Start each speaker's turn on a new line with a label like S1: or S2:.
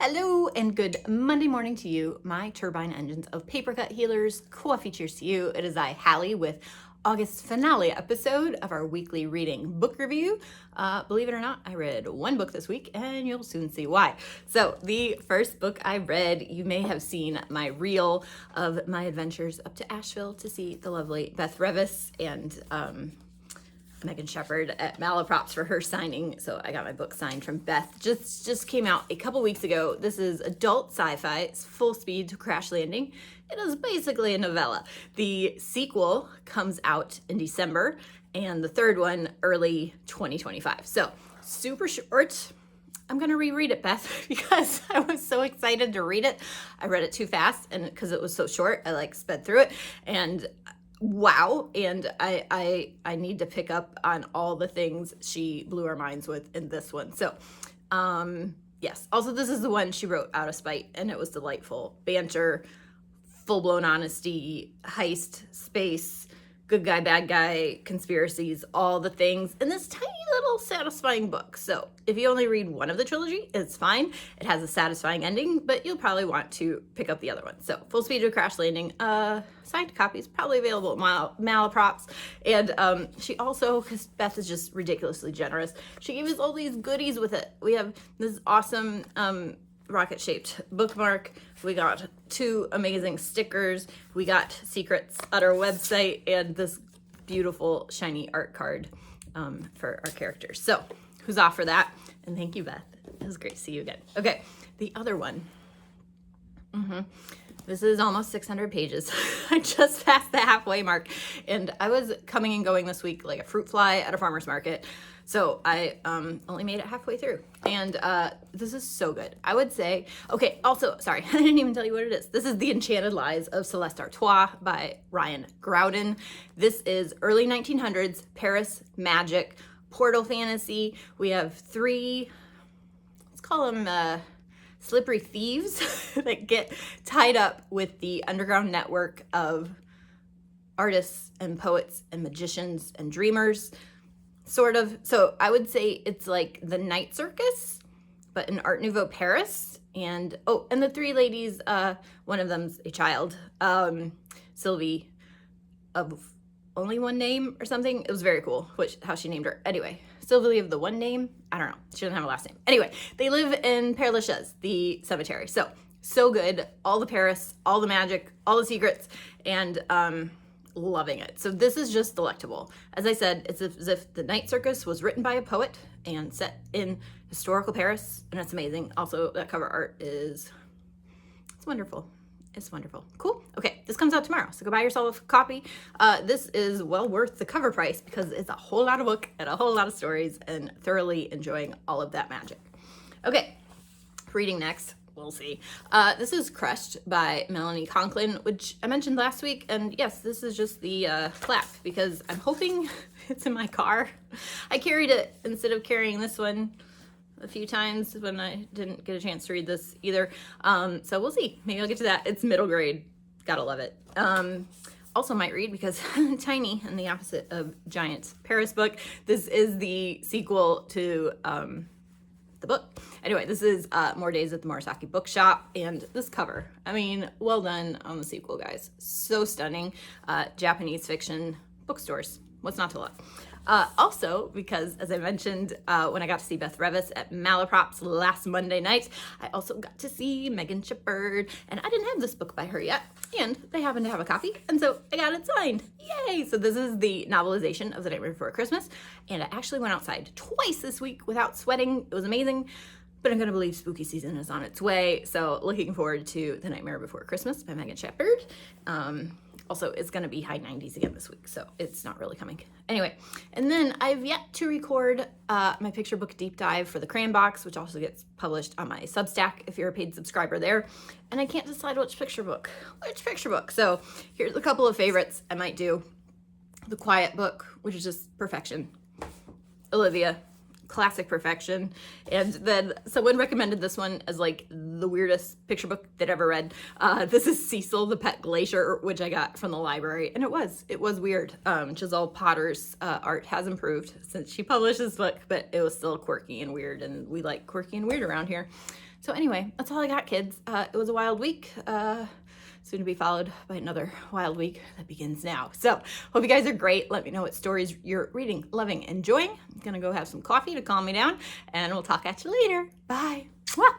S1: Hello and good Monday morning to you, my turbine engines of paper cut healers. Coffee cheers to you. It is I, Hallie, with August finale episode of our weekly reading book review. Believe it or not, I read one book this week and you'll soon see why. So the first book I read, you may have seen my reel of my adventures up to Asheville to see the lovely Beth Revis and Megan Shepherd at Malaprops for her signing. So I got my book signed from Beth. Just came out a couple weeks ago. This is adult sci-fi. It's full speed to Crash Landing. It is basically a novella. The sequel comes out in December and the third one early 2025. So super short. I'm gonna reread it, Beth, because I was so excited to read it. I read it too fast and because it was so short, I sped through it and wow. And I need to pick up on all the things she blew our minds with in this one. So yes, also this is the one she wrote out of spite and it was delightful. Banter, full-blown honesty, heist, space, good guy, bad guy, conspiracies, all the things in this tiny little satisfying book. So if you only read one of the trilogy, it's fine. It has a satisfying ending, but you'll probably want to pick up the other one. So Full Speed to Crash Landing, signed copies probably available at Malaprops. And she also, because Beth is just ridiculously generous, she gave us all these goodies with it. We have this awesome rocket-shaped bookmark. We got 2 amazing stickers. We got secrets at our website and this beautiful shiny art card for our characters. So who's off for that? And thank you, Beth. It was great to see you again. Okay, the other one. This is almost 600 pages. I just passed the halfway mark and I was coming and going this week like a fruit fly at a farmer's market. So I only made it halfway through and this is so good. I would say, okay, also, sorry, I didn't even tell you what it is. This is The Enchanted Lives of Celeste Artois by Ryan Graudin. This is early 1900s Paris magic, portal fantasy. We have 3, let's call them slippery thieves that get tied up with the underground network of artists and poets and magicians and dreamers, sort of. So I would say it's like the night circus, but in Art Nouveau Paris. And oh, and the 3 ladies, one of them's a child, Sylvie of only one name or something. It was very cool, how she named her. Anyway, Sylvie of the one name, I don't know. She doesn't have a last name. Anyway, they live in Père Lachaise, the cemetery. So good. All the Paris, all the magic, all the secrets, and loving it. So this is just delectable. As I said, it's as if the night circus was written by a poet and set in historical Paris, and it's amazing. Also, that cover art it's wonderful. It's wonderful. Cool. Okay, this comes out tomorrow, so go buy yourself a copy. This is well worth the cover price because it's a whole lot of book and a whole lot of stories and thoroughly enjoying all of that magic. Okay, reading next. We'll see. This is Crushed by Melanie Conklin, which I mentioned last week. And yes, this is just the flap because I'm hoping it's in my car. I carried it instead of carrying this one a few times when I didn't get a chance to read this either. So we'll see. Maybe I'll get to that. It's middle grade. Gotta love it. Also might read because tiny and the opposite of giant Paris book. This is the sequel to the book. Anyway, this is More Days at the Morisaki Bookshop, and this cover, I mean, well done on the sequel, guys. So stunning. Japanese fiction bookstores. What's not to love? Also, because as I mentioned, when I got to see Beth Revis at Malaprops last Monday night, I also got to see Megan Shepherd, and I didn't have this book by her yet, and they happen to have a copy, and so I got it signed. Yay! So this is the novelization of The Nightmare Before Christmas, and I actually went outside twice this week without sweating. It was amazing, but I'm gonna believe spooky season is on its way, so looking forward to The Nightmare Before Christmas by Megan Shepherd. Also, it's going to be high 90s again this week, so it's not really coming. Anyway, and then I've yet to record my picture book deep dive for the Crayon Box, which also gets published on my Substack if you're a paid subscriber there. And I can't decide which picture book. So here's a couple of favorites I might do. The Quiet Book, which is just perfection. OLIVIA, classic perfection. And then someone recommended this one as like the weirdest picture book they'd ever read. This is Cecil the Pet Glacier, which I got from the library, and it was weird. Giselle Potter's art has improved since she published this book, but it was still quirky and weird, and we like quirky and weird around here. So anyway, that's all I got, kids. It was a wild week. Soon to be followed by another wild week that begins now. So hope you guys are great. Let me know what stories you're reading, loving, enjoying. I'm gonna go have some coffee to calm me down, and we'll talk at you later. Bye. Mwah.